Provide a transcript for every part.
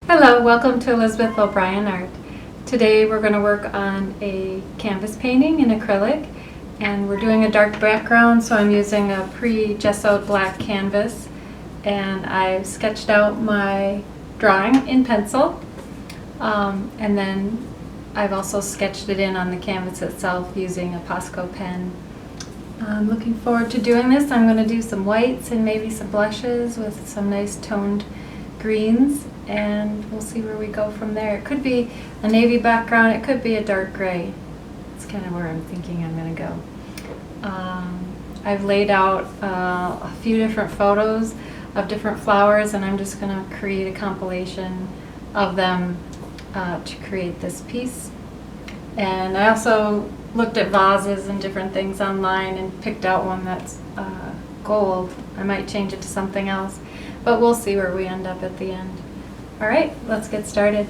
Hello, welcome to Elizabeth O'Brien Art. Today we're going to work on a canvas painting in acrylic, and we're doing a dark background, so I'm using a pre-gessoed black canvas, and I've sketched out my drawing in pencil, and then I've also sketched it in on the canvas itself using a Posco pen. I'm looking forward to doing this. I'm going to do some whites and maybe some blushes with some nice toned greens, and we'll see where we go from there. It could be a navy background, it could be a dark gray. It's kind of where I'm thinking I'm going to go. I've laid out a few different photos of different flowers, and I'm just going to create a compilation of them to create this piece. And I also looked at vases and different things online and picked out one that's gold. I might change it to something else, but we'll see where we end up at the end. All right, let's get started.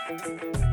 you.